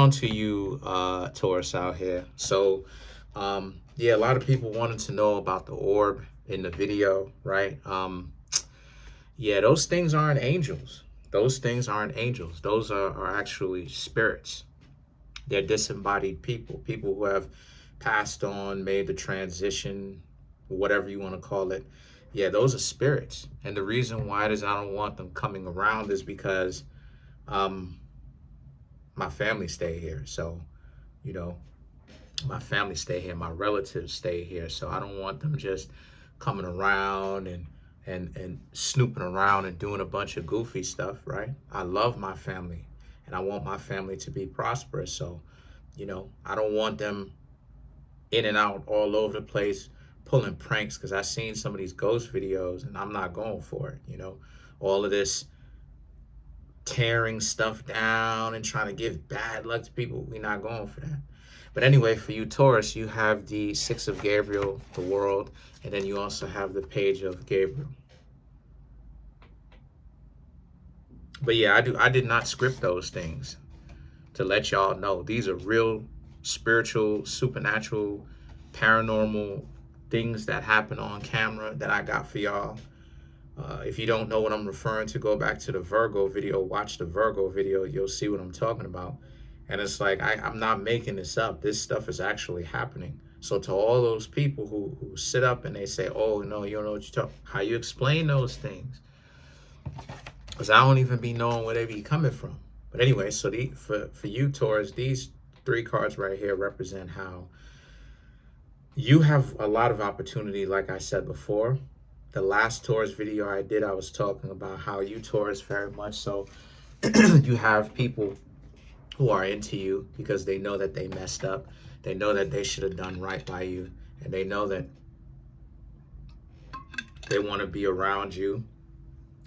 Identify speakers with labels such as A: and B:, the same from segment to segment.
A: On to you, Taurus out here. So, yeah, a lot of people wanted to know about the orb in the video, right? Yeah, those things aren't angels. Those things aren't angels. Those are actually spirits. They're disembodied people who have passed on, made the transition, whatever you want to call it. Yeah, those are spirits. And the reason why it is I don't want them coming around is because um, my family stay here. So, you know, my family stay here, my relatives stay here. So I don't want them just coming around and snooping around and doing a bunch of goofy stuff, right? I love my family and I want my family to be prosperous. So, I don't want them in and out all over the place pulling pranks because I've seen some of these ghost videos and I'm not going for it. All of this tearing stuff down and trying to give bad luck to people. We're not going for that. But anyway, for you Taurus, you have the Six of Gabriel, the world, and then you also have the Page of Gabriel. But yeah, I did not script those things to let y'all know. These are real spiritual, supernatural, paranormal things that happen on camera that I got for y'all. If you don't know what I'm referring to, go back to the Virgo video, watch the Virgo video, you'll see what I'm talking about. And it's like, I'm not making this up. This stuff is actually happening. So to all those people who sit up and they say, oh, no, you don't know what you're talking, how you explain those things? Because I don't even be knowing where they be coming from. But anyway, so for you, Taurus, these three cards right here represent how you have a lot of opportunity, like I said before. The last Taurus video I did, I was talking about how you, Taurus, very much so, you have people who are into you because they know that they messed up. They know that they should have done right by you. And they know that they want to be around you.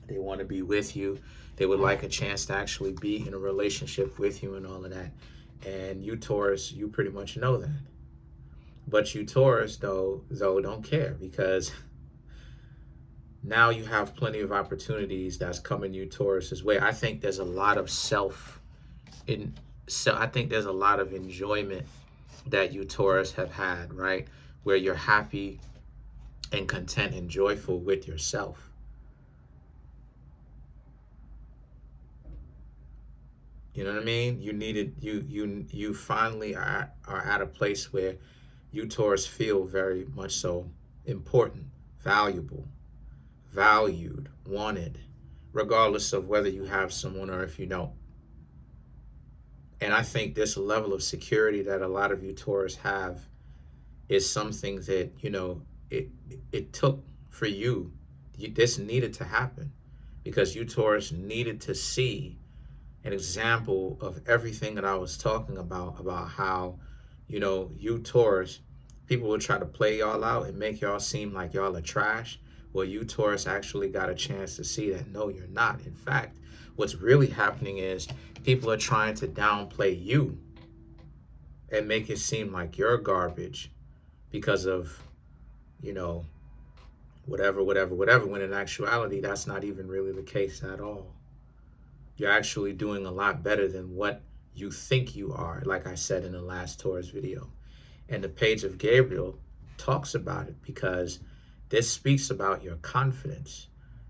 A: They want to be with you. They would like a chance to actually be in a relationship with you and all of that. And you, Taurus, you pretty much know that. But you, Taurus, though don't care because now you have plenty of opportunities that's coming you, Taurus's way. I think there's a lot of I think there's a lot of enjoyment that you, Taurus, have had, right? Where you're happy and content and joyful with yourself. You know what I mean? You finally are at a place where you, Taurus, feel very much so important, valuable, valued, wanted, regardless of whether you have someone or if you don't. And I think this level of security that a lot of you Taurus have is something that, it took for you. This needed to happen because you, Taurus, needed to see an example of everything that I was talking about how, you, Taurus, people will try to play y'all out and make y'all seem like y'all are trash. Well, you, Taurus, actually got a chance to see that, no, you're not. In fact, what's really happening is people are trying to downplay you and make it seem like you're garbage because of, whatever, when in actuality, that's not even really the case at all. You're actually doing a lot better than what you think you are, like I said in the last Taurus video. And the Page of Gabriel talks about it because this speaks about your confidence,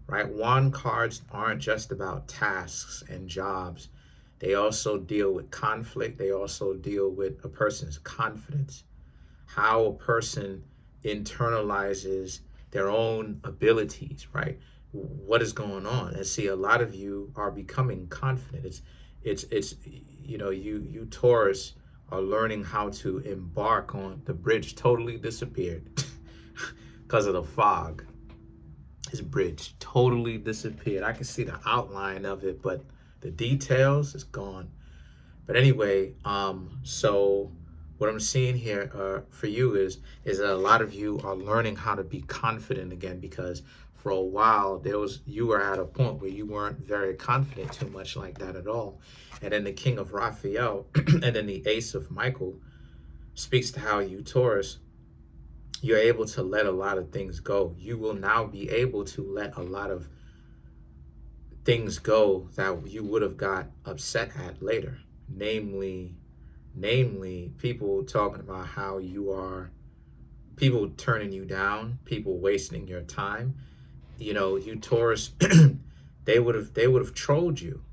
A: right? Wand cards aren't just about tasks and jobs. They also deal with conflict. They also deal with a person's confidence, how a person internalizes their own abilities, right? What is going on? And see, a lot of you are becoming confident. It's you Taurus are learning how to embark on the bridge. Totally disappeared because of the fog. His bridge totally disappeared. I can see the outline of it, but the details is gone. But anyway, so what I'm seeing here for you is that a lot of you are learning how to be confident again because for a while you were at a point where you weren't very confident too much like that at all. And then the King of Raphael and then the Ace of Michael speaks to how you, Taurus, you're able to let a lot of things go. You will now be able to let a lot of things go that you would have got upset at later, namely namely people talking about how you are, people turning you down, people wasting your time. You know, you Taurus, they would have trolled you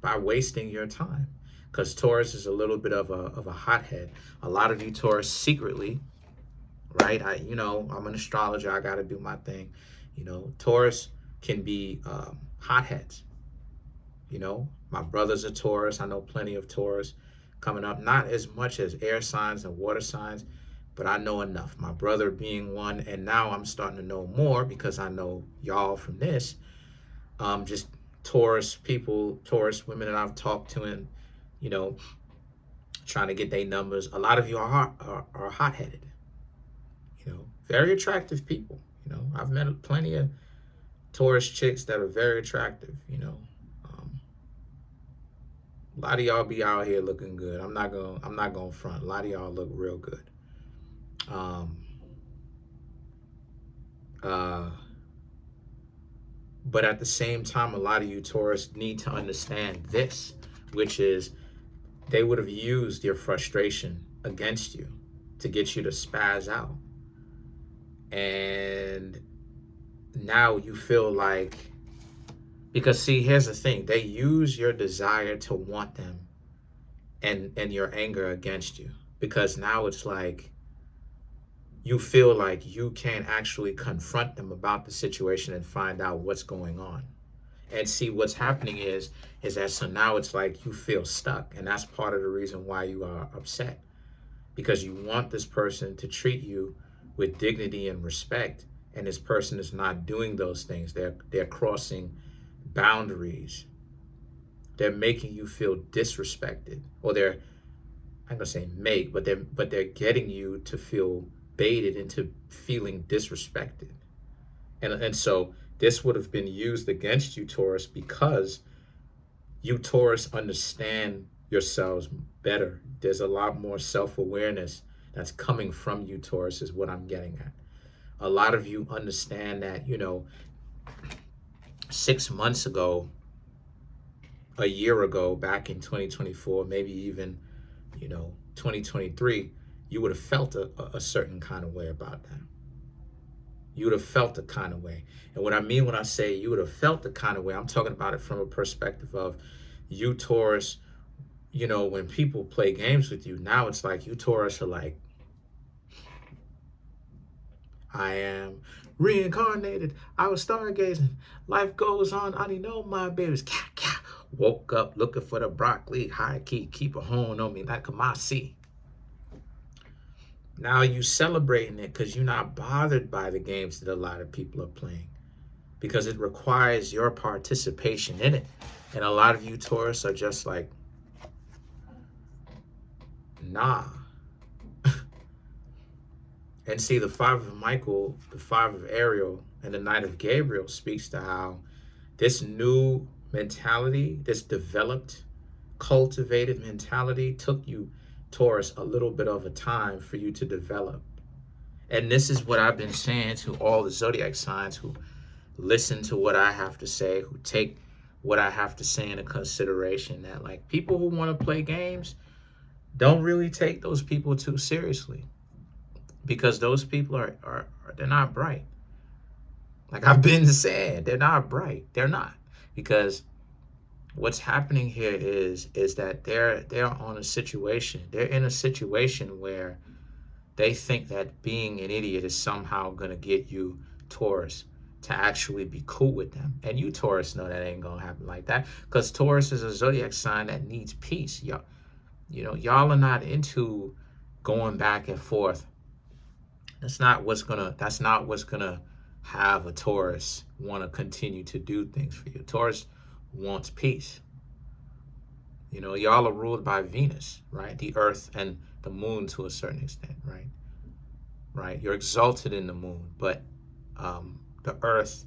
A: by wasting your time, because Taurus is a little bit of a hothead. A lot of you Taurus secretly, right? I'm an astrologer. I got to do my thing. Taurus can be hotheads. My brother's a Taurus. I know plenty of Taurus coming up. Not as much as air signs and water signs, but I know enough. My brother being one, and now I'm starting to know more because I know y'all from this. Just Taurus people, Taurus women that I've talked to, and you know, trying to get their numbers. A lot of you are hot-headed. Very attractive people. I've met plenty of Taurus chicks that are very attractive. A lot of y'all be out here looking good. I'm not gonna front. A lot of y'all look real good. Um, uh, but at the same time, a lot of you Taurus need to understand this, which is they would have used your frustration against you to get you to spaz out. And now you feel like, because see, here's the thing, they use your desire to want them and your anger against you, because now it's like you feel like you can't actually confront them about the situation and find out what's going on. And see, what's happening is that, so now it's like you feel stuck, and that's part of the reason why you are upset, because you want this person to treat you with dignity and respect, and this person is not doing those things. They're crossing boundaries. They're making you feel disrespected, or I'm gonna say make, but they're getting you to feel baited into feeling disrespected. And so this would have been used against you, Taurus, because you Taurus understand yourselves better. There's a lot more self-awareness that's coming from you, Taurus, is what I'm getting at. A lot of you understand that, 6 months ago, a year ago, back in 2024, maybe even, 2023, you would have felt a certain kind of way about that. You would have felt a kind of way. And what I mean when I say you would have felt the kind of way, I'm talking about it from a perspective of you Taurus, when people play games with you, now it's like you Taurus are like, I am reincarnated. I was stargazing. Life goes on. I didn't know my babies. Woke up looking for the broccoli. High key, keep a horn on me like a Masi. Now you celebrating it because you're not bothered by the games that a lot of people are playing, because it requires your participation in it. And a lot of you Taurus are just like, nah. And see, the 5 of Michael, the 5 of Ariel, and the Knight of Gabriel speaks to how this new mentality, this developed, cultivated mentality took you, Taurus, a little bit of a time for you to develop. And this is what I've been saying to all the zodiac signs who listen to what I have to say, who take what I have to say into consideration, that like people who want to play games, don't really take those people too seriously, because those people are they're not bright. Like I've been saying, they're not bright. They're not, because what's happening here is that they're on a situation. They're in a situation where they think that being an idiot is somehow gonna get you, Taurus, to actually be cool with them. And you Taurus know that ain't gonna happen like that, because Taurus is a zodiac sign that needs peace. Y'all are not into going back and forth. That's not what's gonna have a Taurus want to continue to do things for you. Taurus wants peace. Y'all are ruled by Venus, right? The earth and the moon to a certain extent, right? Right? You're exalted in the moon, but the earth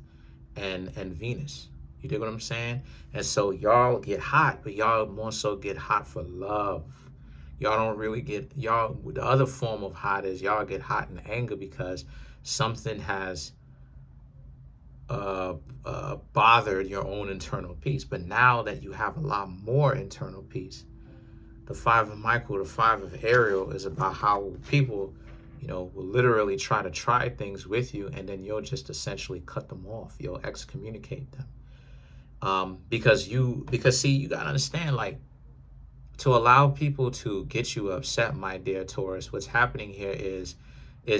A: and Venus. You dig what I'm saying? And so y'all get hot, but y'all more so get hot for love. Y'all don't really get, the other form of hot is y'all get hot in anger because something has bothered your own internal peace. But now that you have a lot more internal peace, The 5 of Michael, the 5 of Ariel is about how people, will literally try things with you, and then you'll just essentially cut them off. You'll excommunicate them. Because see, you gotta understand, like, to allow people to get you upset, my dear Taurus, what's happening here is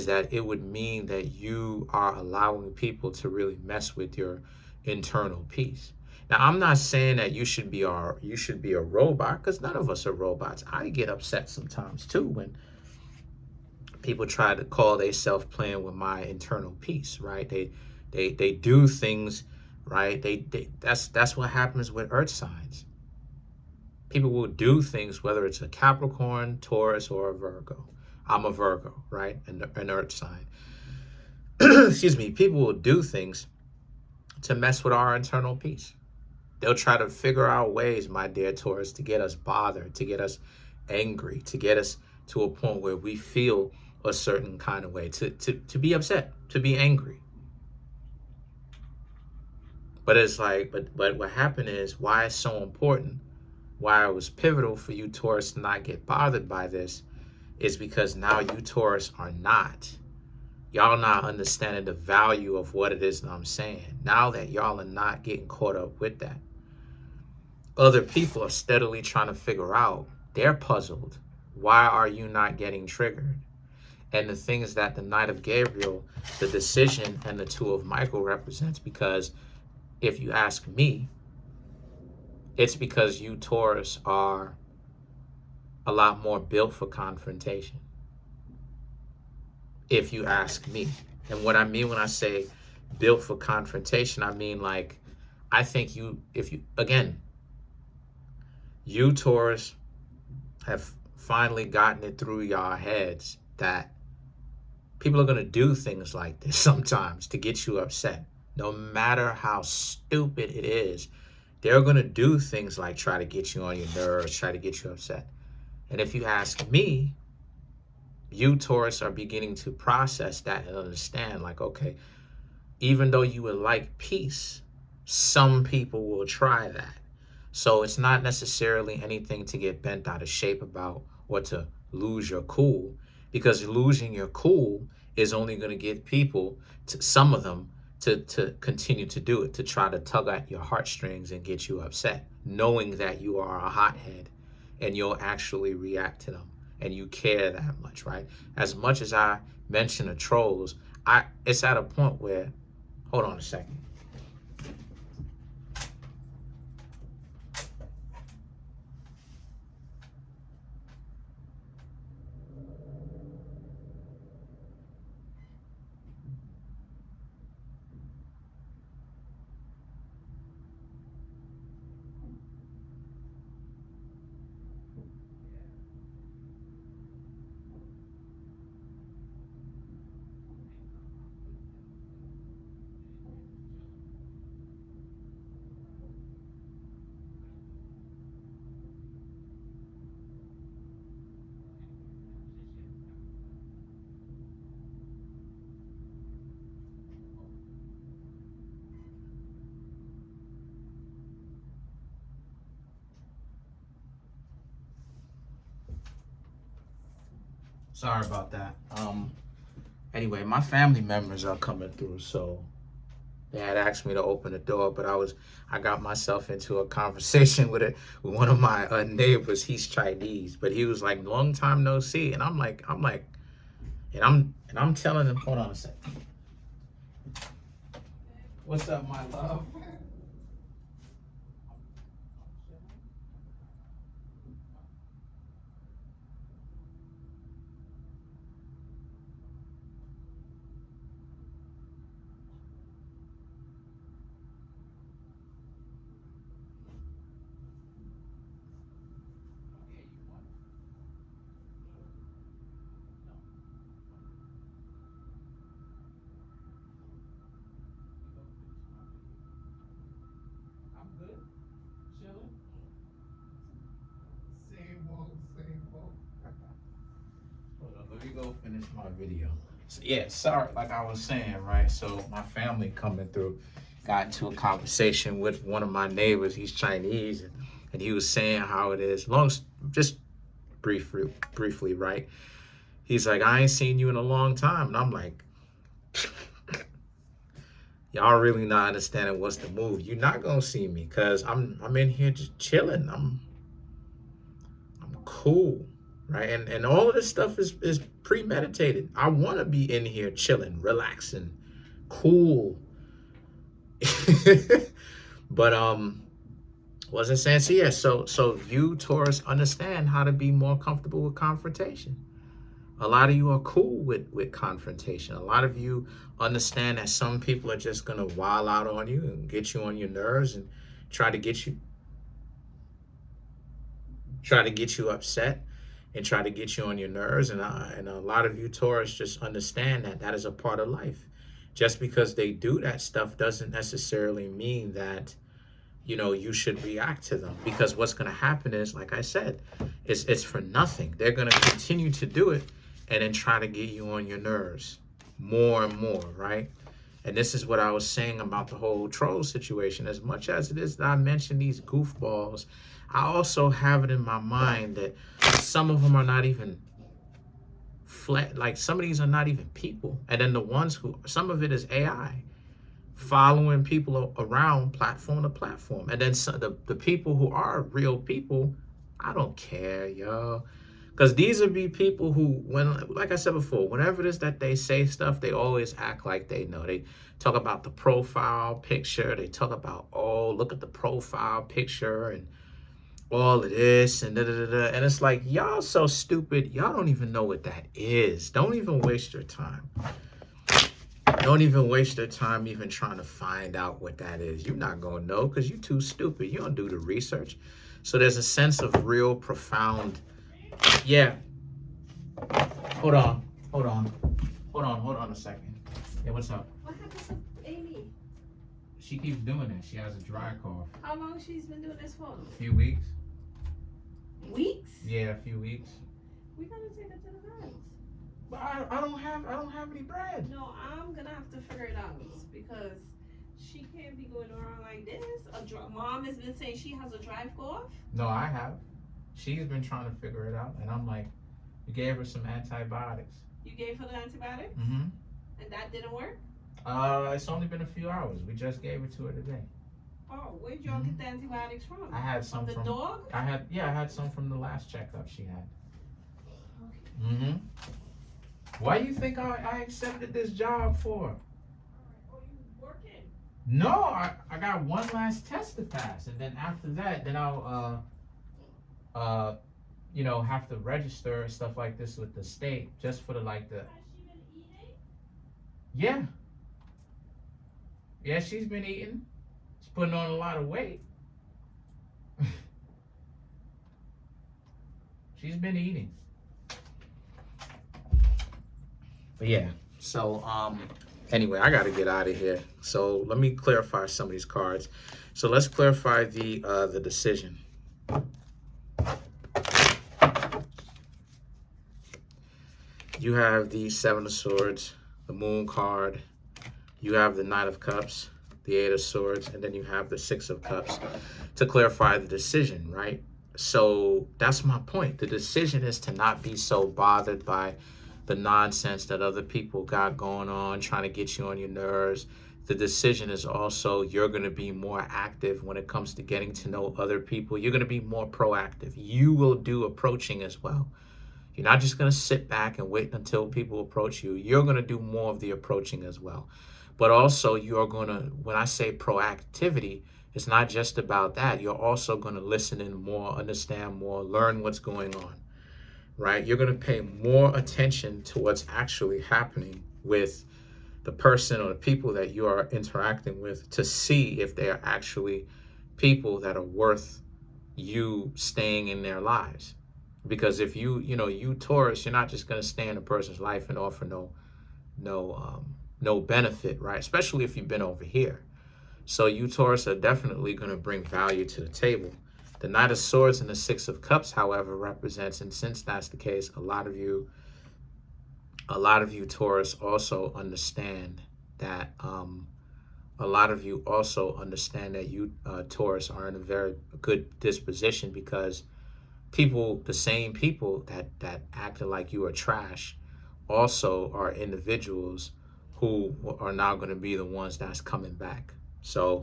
A: that it would mean that you are allowing people to really mess with your internal peace. Now, I'm not saying that you should be a robot, because none of us are robots. I get upset sometimes too when people try to call themselves playing with my internal peace, right? They do things, right? That's what happens with earth signs. People will do things, whether it's a Capricorn, Taurus, or a Virgo. I'm a Virgo, right? An earth sign. Excuse me. People will do things to mess with our internal peace. They'll try to figure out ways, my dear Taurus, to get us bothered, to get us angry, to get us to a point where we feel a certain kind of way, to be upset, to be angry. But it's like, but what happened is, why it's so important, why it was pivotal for you, Taurus, to not get bothered by this, is because now you, Taurus, are not. Y'all not understanding the value of what it is that I'm saying. Now that y'all are not getting caught up with that, other people are steadily trying to figure out, they're puzzled. Why are you not getting triggered? And the things that the Knight of Gabriel, the decision, and the 2 of Michael represents, because if you ask me, it's because you, Taurus, are a lot more built for confrontation. If you ask me. And what I mean when I say built for confrontation, I mean, like, I think you, you, Taurus, have finally gotten it through your heads that people are going to do things like this sometimes to get you upset. No matter how stupid it is, they're going to do things like try to get you on your nerves, try to get you upset. And if you ask me, you, Taurus, are beginning to process that and understand, like, okay, even though you would like peace, some people will try that. So it's not necessarily anything to get bent out of shape about or to lose your cool, because losing your cool is only going to get people, some of them, to continue to do it, to try to tug at your heartstrings and get you upset, knowing that you are a hothead and you'll actually react to them and you care that much, right? As much as I mention the trolls, it's at a point where, hold on a second. Sorry about that. Anyway, my family members are coming through, so they had asked me to open the door, but I got myself into a conversation with one of my neighbors. He's Chinese, but he was like, "Long time no see," and I'm like, and I'm telling him, hold on a second. What's up, my love? Let me go finish my video. So, yeah, sorry, like I was saying, right? So my family coming through got into a conversation with one of my neighbors. He's Chinese, and he was saying how it is. Just briefly, right? He's like, I ain't seen you in a long time. And I'm like, y'all really not understanding what's the move. You're not gonna see me because I'm in here just chilling. I'm cool, right? And all of this stuff is premeditated. I want to be in here chilling, relaxing, cool. But wasn't saying so. Yeah, so you Taurus understand how to be more comfortable with confrontation. A lot of you are cool with confrontation. A lot of you understand that some people are just gonna wild out on you and get you on your nerves and try to get you upset and try to get you on your nerves. And a lot of you Taurus just understand that that is a part of life. Just because they do that stuff doesn't necessarily mean that you should react to them, because what's going to happen is, like I said, it's for nothing. They're going to continue to do it and then try to get you on your nerves more and more, right? And this is what I was saying about the whole troll situation. As much as it is that I mentioned these goofballs, I also have it in my mind that some of them are not even flat. Like, some of these are not even people. And then the ones who, some of it is AI following people around platform to platform. And then the people who are real people, I don't care, y'all. Because these would be people who, like I said before, whenever it is that they say stuff, they always act like they know. They talk about the profile picture. They talk about, oh, look at the profile picture and all of this and da-da-da-da. And it's like, y'all so stupid. Y'all don't even know what that is. Don't even waste your time. Don't even waste your time even trying to find out what that is. You're not going to know because you're too stupid. You don't do the research. So there's a sense of real profound, yeah. Hold on a second. Yeah, what's up?
B: What happened to Amy?
A: She keeps doing that. She has a dry cough.
B: How long she's been doing this for?
A: A few weeks.
B: Weeks?
A: Yeah, a few weeks.
B: We gotta take her to the vet.
A: But I don't have any bread.
B: No, I'm gonna have to figure it out because she can't be going around like this. Mom has been saying she has a dry cough.
A: No, I have. She's been trying to figure it out, and I'm like, you gave her some antibiotics.
B: You gave her the antibiotics?
A: Mm-hmm.
B: And that didn't work?
A: It's only been a few hours. We just gave it to her today.
B: Oh, where'd y'all get the antibiotics from?
A: I had some
B: from the dog?
A: I had some from the last checkup she had.
B: Okay.
A: Mm-hmm. Why do you think I accepted this job for?
B: Oh, you working?
A: No, I got one last test to pass, and then after that, then I'll have to register and stuff like this with the state just for the
B: Has she been eating?
A: Yeah. Yeah, she's been eating. She's putting on a lot of weight. She's been eating. But yeah, so anyway, I gotta get out of here. So let me clarify some of these cards. So let's clarify the decision. You have the Seven of Swords, the Moon card. You have the Knight of Cups, the Eight of Swords, and then you have the Six of Cups to clarify the decision, right? So that's my point. The decision is to not be so bothered by the nonsense that other people got going on, trying to get you on your nerves. The decision is also you're going to be more active when it comes to getting to know other people. You're going to be more proactive. You will do approaching as well. You're not just going to sit back and wait until people approach you. You're going to do more of the approaching as well. But also you're going to, when I say proactivity, it's not just about that. You're also going to listen in more, understand more, learn what's going on. Right? You're going to pay more attention to what's actually happening with the person or the people that you are interacting with to see if they are actually people that are worth you staying in their lives. Because if you Taurus, you're not just going to stay in a person's life and offer no benefit, right? Especially if you've been over here. So you Taurus are definitely going to bring value to the table. The Knight of Swords and the Six of Cups, however, represents, and since that's the case, a lot of you Taurus also understand that you Taurus are in a very good disposition because people, the same people that acted like you are trash, also are individuals who are now going to be the ones that's coming back. So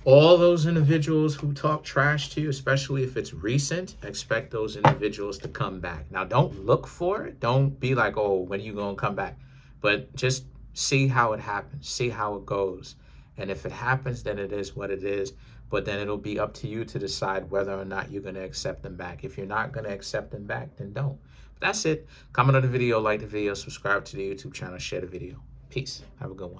A: all those individuals who talk trash to you, especially if it's recent, expect those individuals to come back. Now, don't look for it. Don't be like, oh, when are you going to come back? But just see how it happens, see how it goes. And if it happens, then it is what it is. But then it'll be up to you to decide whether or not you're going to accept them back. If you're not going to accept them back, then don't. But that's it. Comment on the video, like the video, subscribe to the YouTube channel, share the video. Peace. Have a good one.